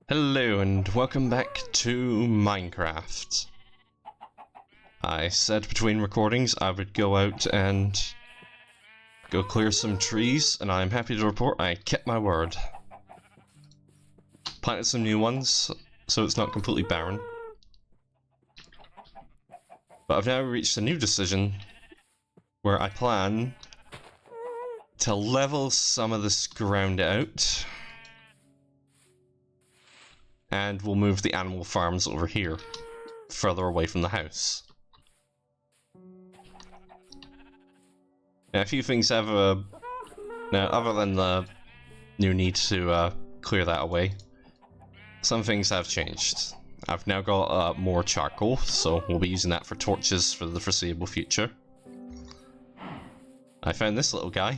Hello and welcome back to Minecraft. I said between recordings I would go out and go clear some trees, and I'm happy to report I kept my word. Planted some new ones, so it's not completely barren. But I've now reached a new decision where I plan to level some of this ground out. And we'll move the animal farms over here, further away from the house. Now, a few things have now, other than the new need to clear that away, some things have changed. I've now got more charcoal, so we'll be using that for torches for the foreseeable future. I found this little guy.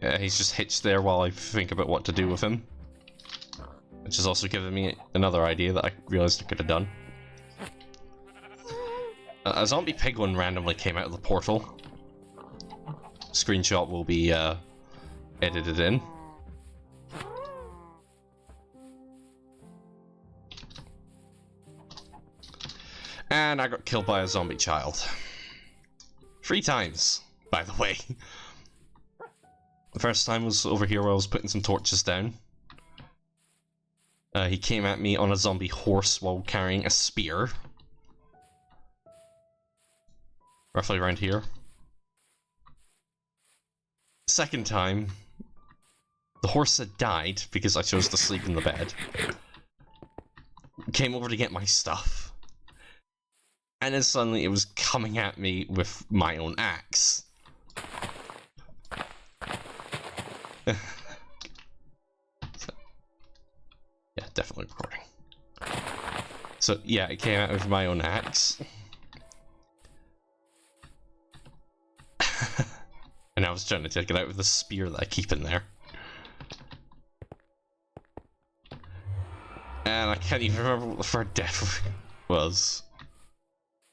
Yeah, he's just hitched there while I think about what to do with him. Which has also given me another idea that I realized I could have done. A zombie piglin randomly came out of the portal. Screenshot will be edited in. And I got killed by a zombie child. 3 times, by the way. The first time was over here where I was putting some torches down. He came at me on a zombie horse while carrying a spear. Roughly around here. Second time, the horse had died because I chose to sleep in the bed. Came over to get my stuff. And then suddenly it was coming at me with my own axe. Yeah, definitely recording. So yeah, it came out with my own axe. And I was trying to take it out with the spear that I keep in there. And I can't even remember what the third death was.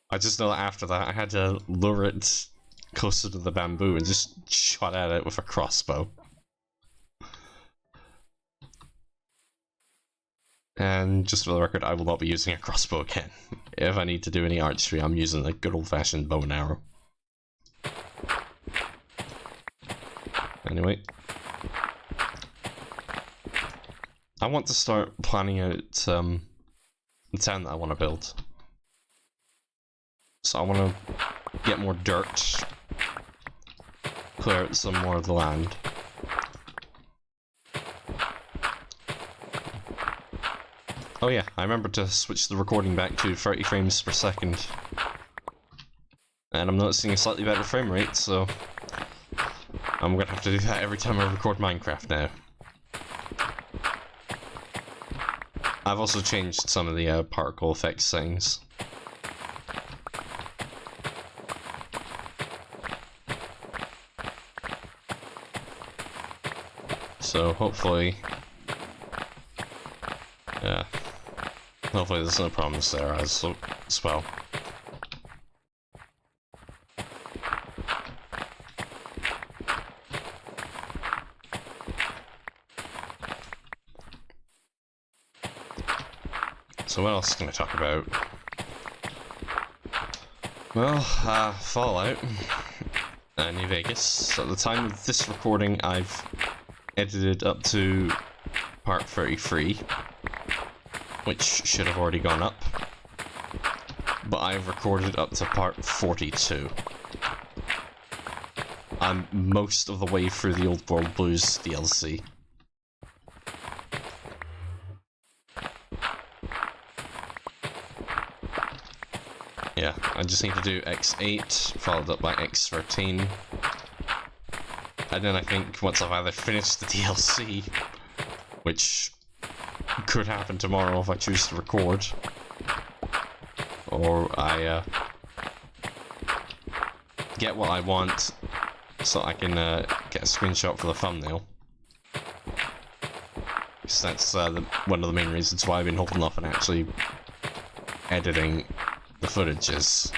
I just know that after that I had to lure it closer to the bamboo and just shot at it with a crossbow. And just for the record, I will not be using a crossbow again. If I need to do any archery, I'm using a good old-fashioned bow and arrow. Anyway. I want to start planning out the town that I want to build. So I want to get more dirt, clear out some more of the land. Oh yeah, I remembered to switch the recording back to 30 frames per second. And I'm noticing a slightly better frame rate, so I'm gonna have to do that every time I record Minecraft now. I've also changed some of the particle effects settings. So hopefully, yeah. Hopefully there's no problems there as well. So what else can I talk about? Well, Fallout, New Vegas. At the time of this recording, I've edited up to part 33. Which should have already gone up, but I've recorded up to part 42. I'm most of the way through the Old World Blues DLC. Yeah, I just need to do X8, followed up by X13. And then I think once I've either finished the DLC, which could happen tomorrow if I choose to record, or I get what I want so I can get a screenshot for the thumbnail. Because that's one of the main reasons why I've been holding off on actually editing the footage. Is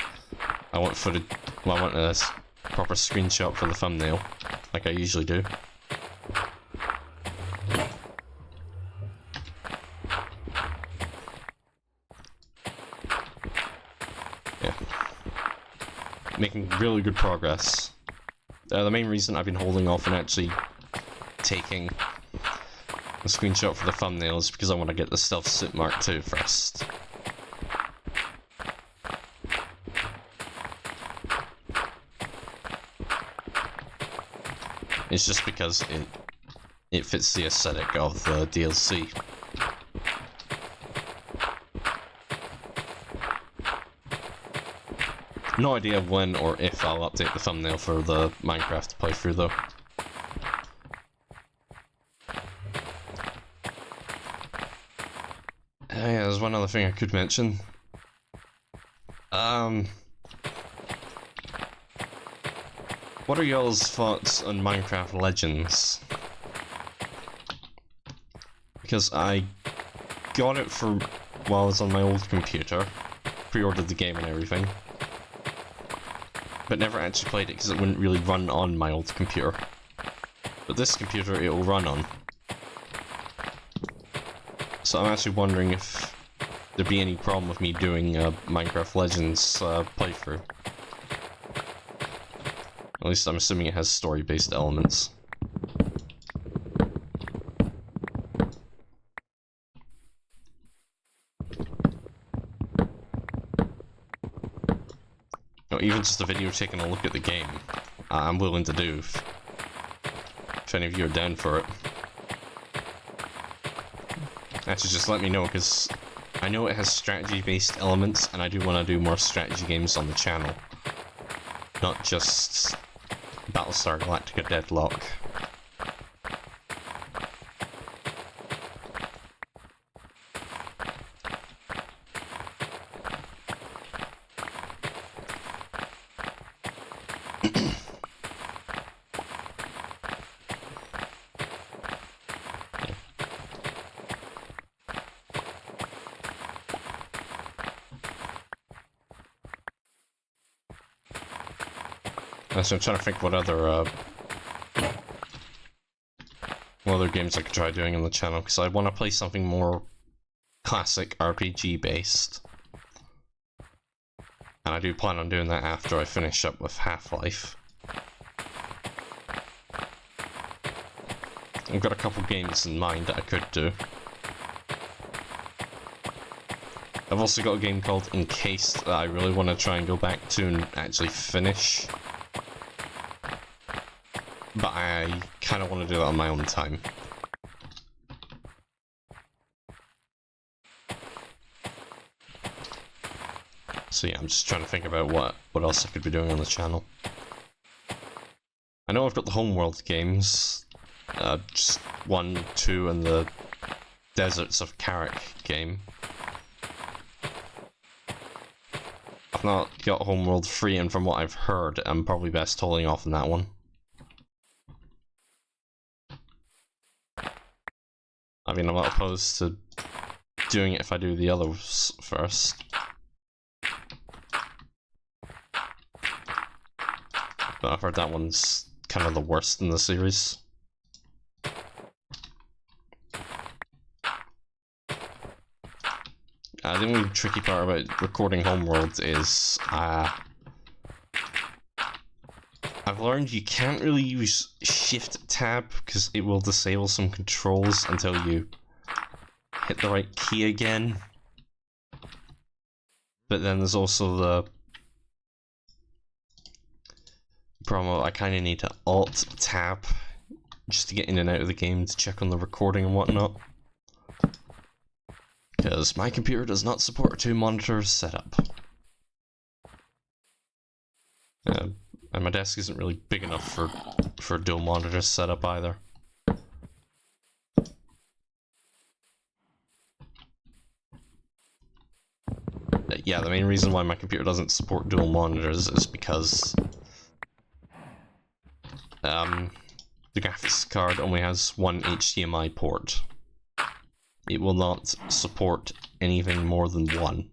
I want footage. Well, I want a proper screenshot for the thumbnail, like I usually do. making really good progress. The main reason I've been holding off on actually taking a screenshot for the thumbnail is because I want to get the Stealth Suit Mark II first. It's just because it fits the aesthetic of the DLC. No idea when or if I'll update the thumbnail for the Minecraft playthrough though. Yeah, there's one other thing I could mention. What are y'all's thoughts on Minecraft Legends? Because I got it for while I was on my old computer, pre-ordered the game and everything, but never actually played it because it wouldn't really run on my old computer. But this computer it will run on. So I'm actually wondering if there'd be any problem with me doing a Minecraft Legends playthrough. At least I'm assuming it has story-based elements. No, even just a video taking a look at the game, I'm willing to do if any of you are down for it. Actually, just let me know, because I know it has strategy-based elements, and I do want to do more strategy games on the channel. Not just Battlestar Galactica Deadlock. So I'm trying to think what other games I could try doing on the channel, because I want to play something more classic RPG based. And I do plan on doing that after I finish up with Half-Life. I've got a couple games in mind that I could do. I've also got a game called Encased that I really want to try and go back to and actually finish. But I kind of want to do that on my own time. So yeah, I'm just trying to think about what else I could be doing on the channel. I know I've got the Homeworld games, just 1, 2, and the Deserts of Karak game. I've not got Homeworld 3, and from what I've heard, I'm probably best holding off on that one. I mean, I'm not opposed to doing it if I do the others first. But I've heard that one's kind of the worst in the series. The only tricky part about recording Homeworld is, I've learned you can't really use Shift Tab because it will disable some controls until you hit the right key again. But then there's also the problem I kind of need to Alt Tab just to get in and out of the game to check on the recording and whatnot. Because my computer does not support a 2-monitor setup. And my desk isn't really big enough for a dual monitor setup either. Yeah, the main reason why my computer doesn't support dual monitors is because the graphics card only has one HDMI port. It will not support anything more than one.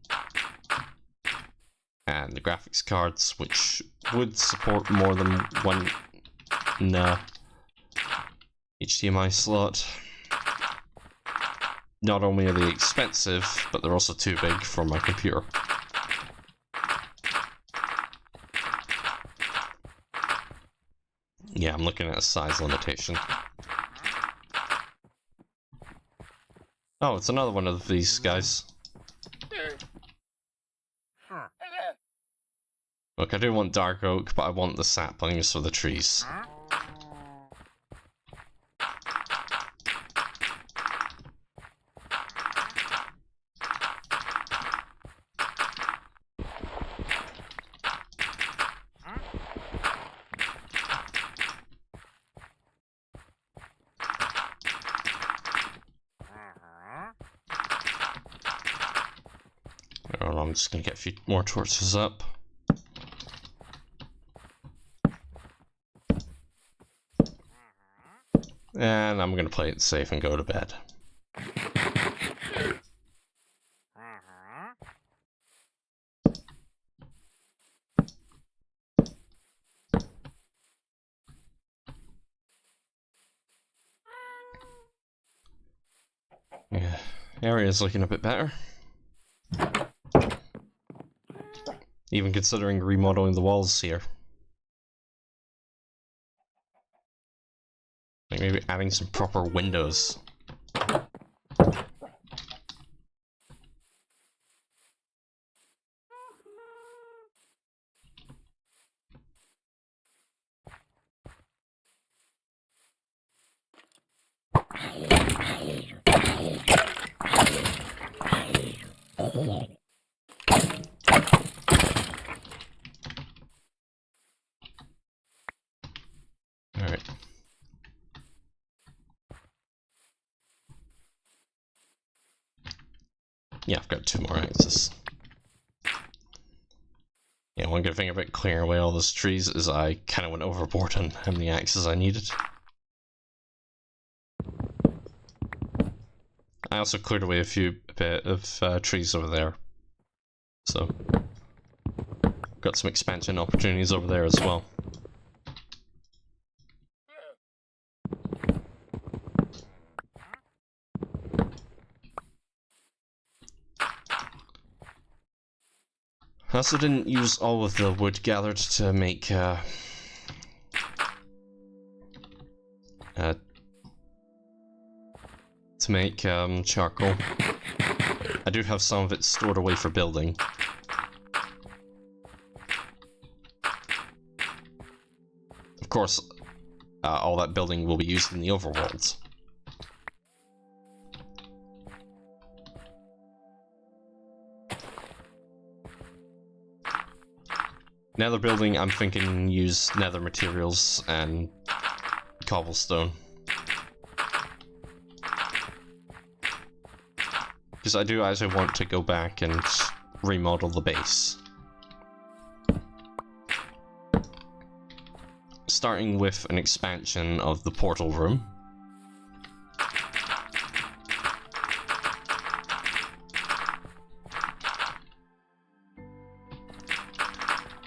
And the graphics cards, which would support more than one HDMI slot, not only are they expensive, but they're also too big for my computer. Yeah, I'm looking at a size limitation. Oh, it's another one of these guys. Look, I do want dark oak, but I want the saplings for the trees. Oh, I'm just gonna get a few more torches up. And I'm gonna play it safe and go to bed. Yeah, area's looking a bit better. Even considering remodeling the walls here. Like maybe adding some proper windows. Alright. Yeah, I've got 2 more axes. Yeah, one good thing about clearing away all those trees is I kind of went overboard on how many axes I needed. I also cleared away a bit of trees over there. So, got some expansion opportunities over there as well. I also didn't use all of the wood gathered to make charcoal. I do have some of it stored away for building. Of course, all that building will be used in the overworld. Nether building, I'm thinking use nether materials and cobblestone. Because I do actually want to go back and remodel the base. Starting with an expansion of the portal room.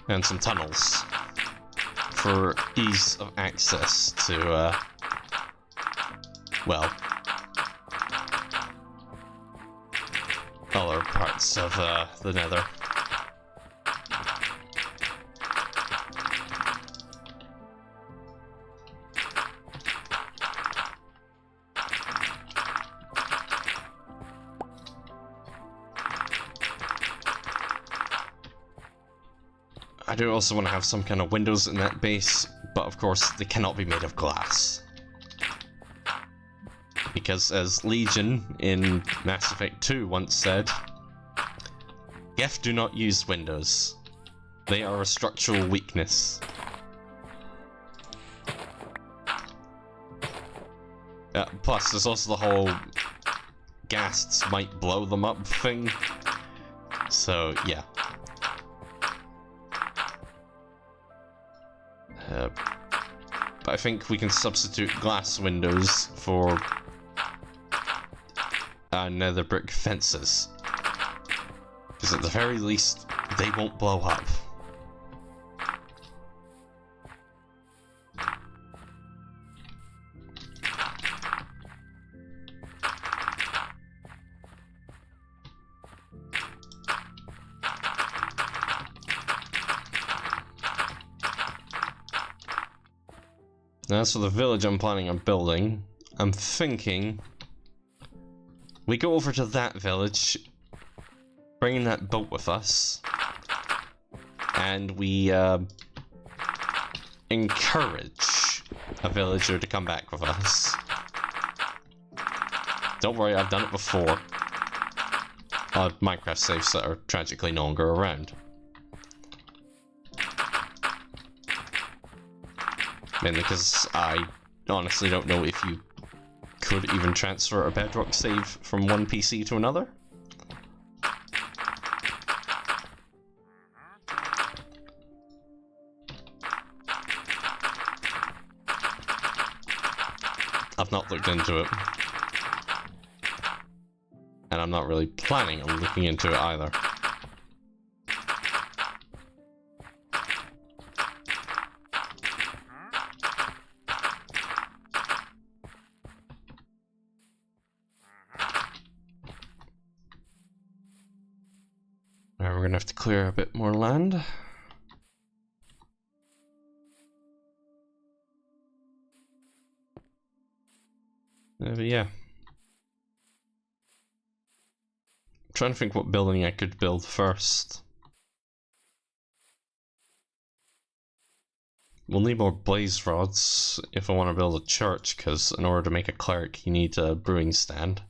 And some tunnels for ease of access to, well, other parts of the nether. I do also want to have some kind of windows in that base, but of course they cannot be made of glass. Because as Legion in Mass Effect 2 once said, Geth do not use windows. They are a structural weakness. Plus, there's also the whole ghasts might blow them up thing. So, yeah. But I think we can substitute glass windows for nether brick fences. Because at the very least, they won't blow up. As for the village I'm planning on building, I'm thinking we go over to that village, bringing that boat with us, and we encourage a villager to come back with us. Don't worry, I've done it before. Minecraft saves that are tragically no longer around. Mainly because I honestly don't know if you could even transfer a bedrock save from one PC to another. I've not looked into it. And I'm not really planning on looking into it either. Alright, we're gonna have to clear a bit more land. But yeah. Trying to think what building I could build first. We'll need more blaze rods if I want to build a church, because in order to make a cleric you need a brewing stand.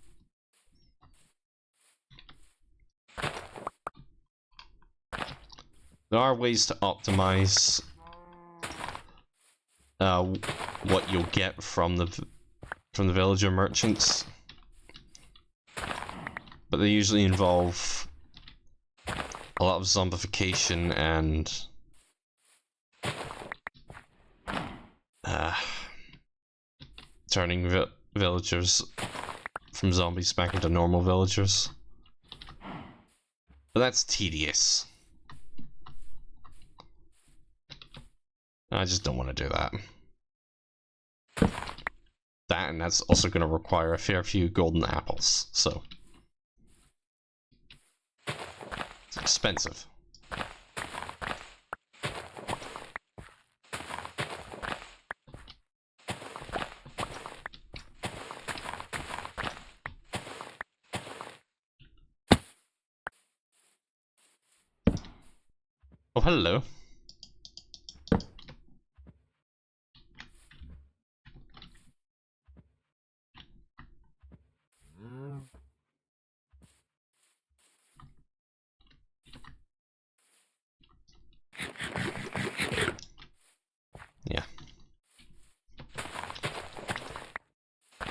There are ways to optimize what you'll get from the villager merchants. But they usually involve a lot of zombification and turning villagers from zombies back into normal villagers. But that's tedious. I just don't want to do that. That, and that's also going to require a fair few golden apples, so it's expensive. Oh, hello.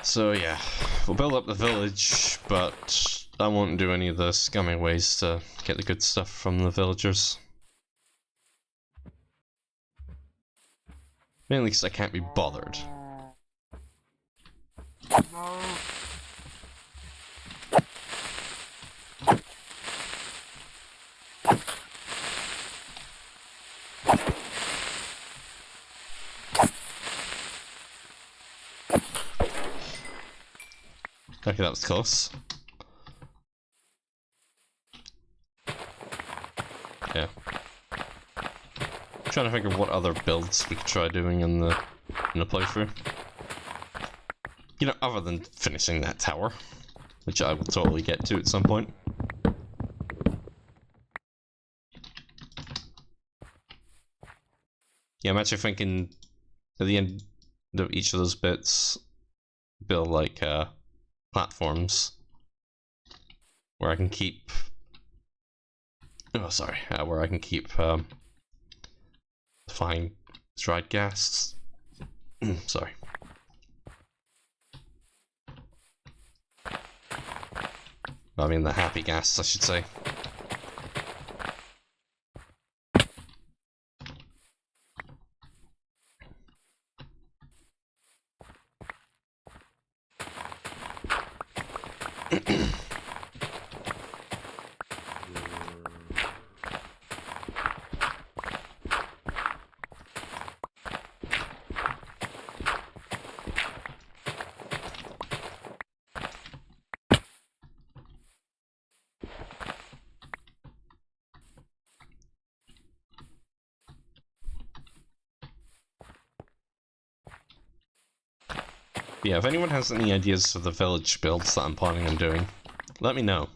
So yeah, we'll build up the village, but I won't do any of the scummy ways to get the good stuff from the villagers. Mainly because I can't be bothered. Okay, that was close. Yeah. I'm trying to think of what other builds we could try doing in the playthrough. You know, other than finishing that tower, which I will totally get to at some point. Yeah, I'm actually thinking at the end of each of those bits, build like platforms where I can keep. Oh, sorry. Where I can keep fine dried gas. Sorry. I mean the happy gas, I should say. Yeah, if anyone has any ideas for the village builds that I'm planning on doing, let me know.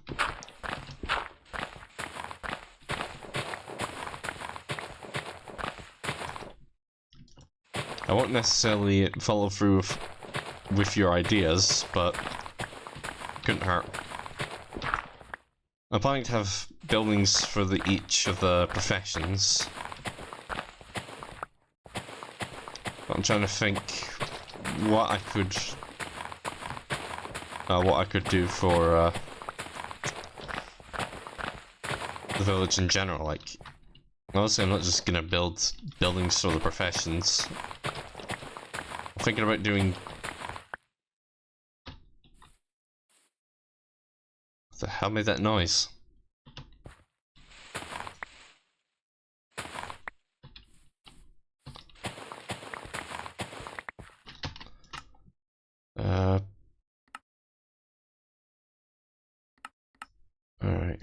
I won't necessarily follow through with your ideas, but couldn't hurt. I'm planning to have buildings for each of the professions. But I'm trying to think what I could do for the village in general. Like, honestly, I'm not just gonna build buildings for the professions. I'm thinking about doing. What the hell made that noise? Alright.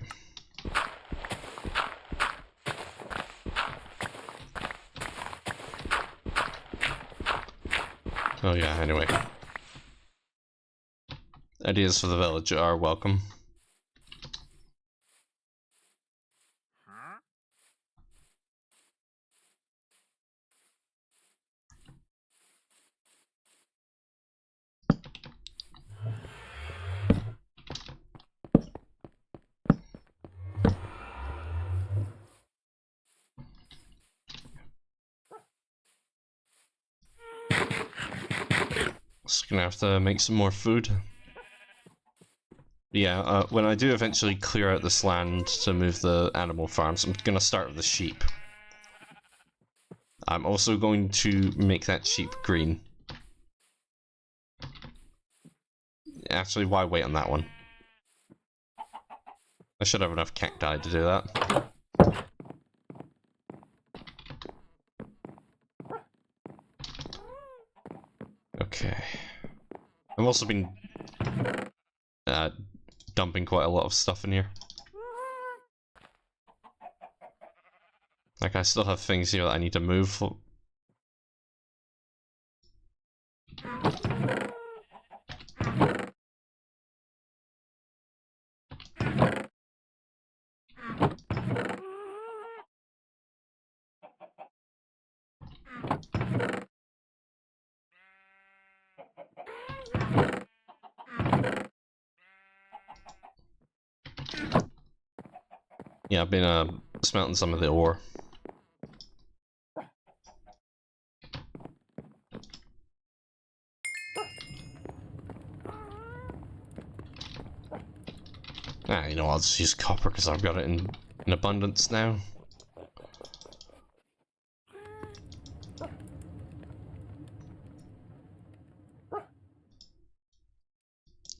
Oh yeah, anyway. Ideas for the village are welcome. Just gonna have to make some more food. Yeah, when I do eventually clear out this land to move the animal farms, I'm gonna start with the sheep. I'm also going to make that sheep green. Actually, why wait on that one? I should have enough cacti to do that. Okay. I've also been dumping quite a lot of stuff in here. Like, I still have things here that I need to move. Yeah, I've been smelting some of the ore. Ah, you know, I'll just use copper because I've got it in abundance now.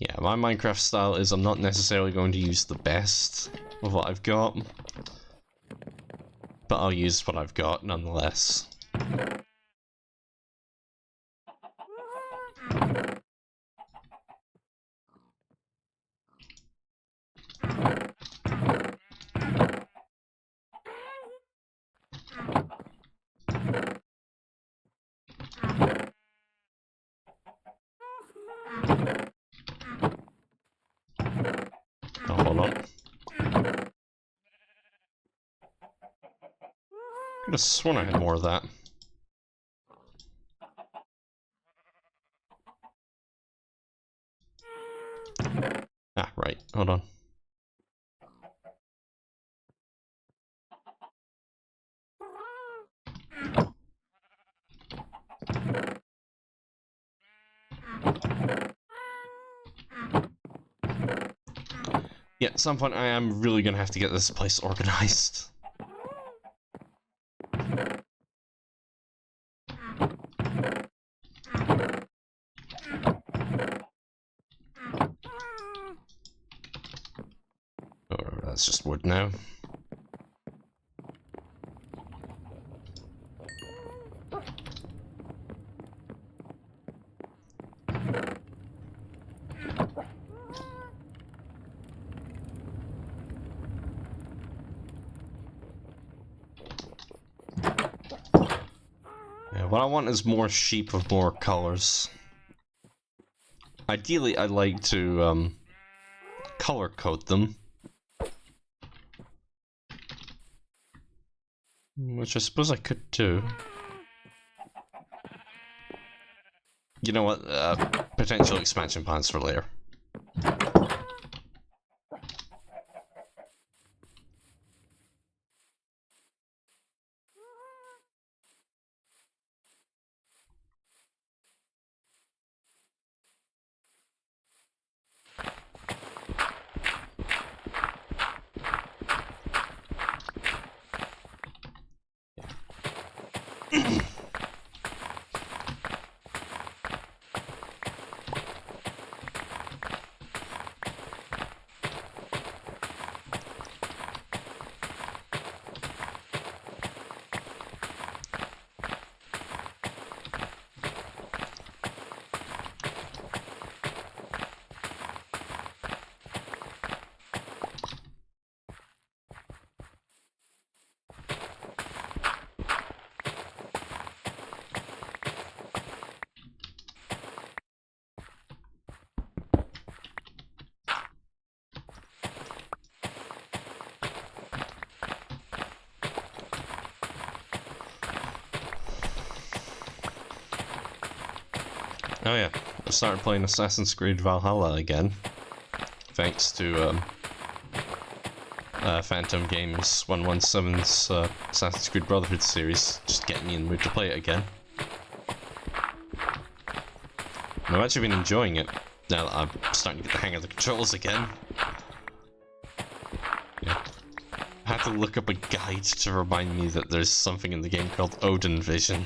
Yeah, my Minecraft style is I'm not necessarily going to use the best of what I've got, but I'll use what I've got nonetheless. Oh, hold on. I could have sworn I had more of that. Ah, right. Hold on. Yeah, at some point I am really gonna have to get this place organized. Oh, that's just wood now. Yeah, what I want is more sheep of more colors. Ideally, I'd like to color code them, which I suppose I could do. You know what? Potential expansion plans for later. Oh yeah, I started playing Assassin's Creed Valhalla again, thanks to Phantom Games 117's Assassin's Creed Brotherhood series, just getting me in the mood to play it again. And I've actually been enjoying it, now that I'm starting to get the hang of the controls again. Yeah. I had to look up a guide to remind me that there's something in the game called Odin Vision.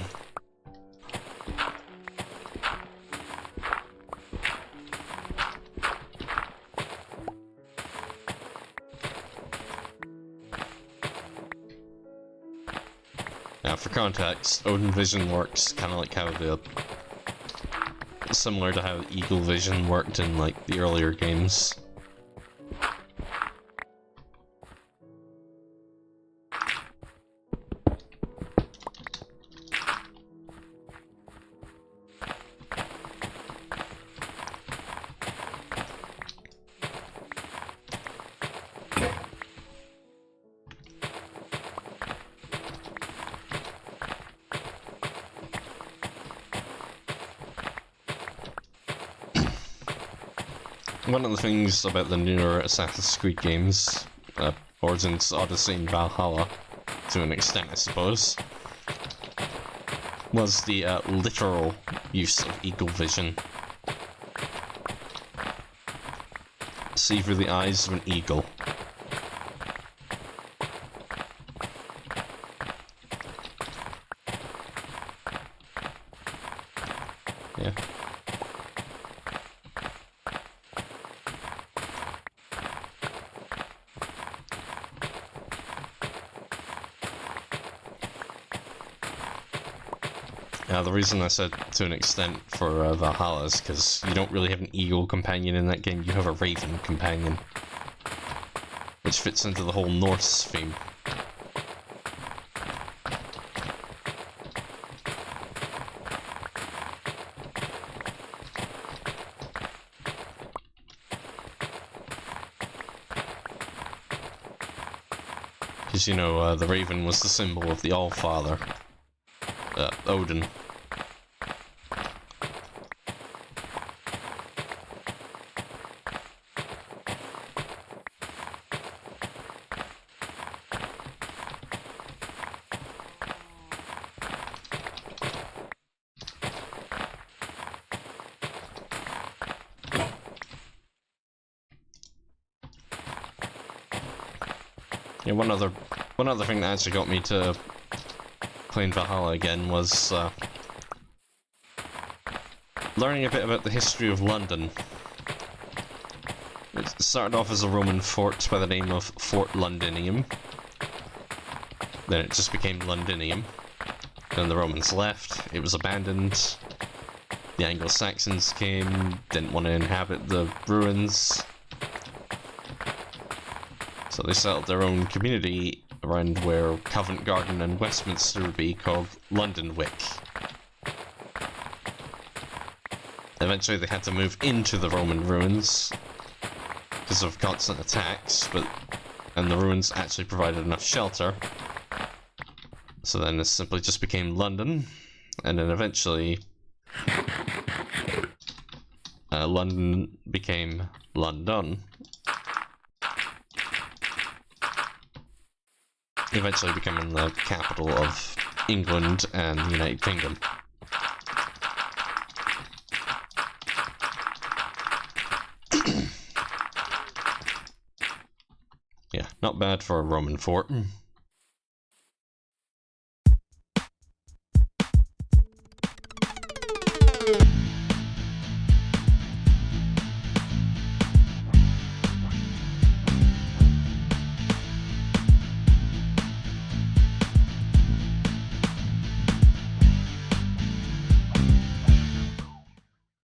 For context, Odin Vision works kind of like how similar to how Eagle Vision worked in like the earlier games. One of the things about the newer Assassin's Creed games, Origins, Odyssey, and Valhalla, to an extent I suppose, was the literal use of Eagle Vision. See through the eyes of an eagle. Yeah. The reason I said to an extent for Valhalla is because you don't really have an eagle companion in that game, you have a raven companion. Which fits into the whole Norse theme. Because, you know, the raven was the symbol of the Allfather, Odin. Yeah, one other thing that actually got me to playing Valhalla again was learning a bit about the history of London. It started off as a Roman fort by the name of Fort Londinium. Then it just became Londinium. Then the Romans left, it was abandoned. The Anglo-Saxons came, didn't want to inhabit the ruins. So they settled their own community around where Covent Garden and Westminster would be, called Londonwick. Eventually they had to move into the Roman ruins because of constant attacks, and the ruins actually provided enough shelter. So then this simply just became London, and then eventually London became London. Eventually becoming the capital of England and the United Kingdom. Yeah, not bad for a Roman fort.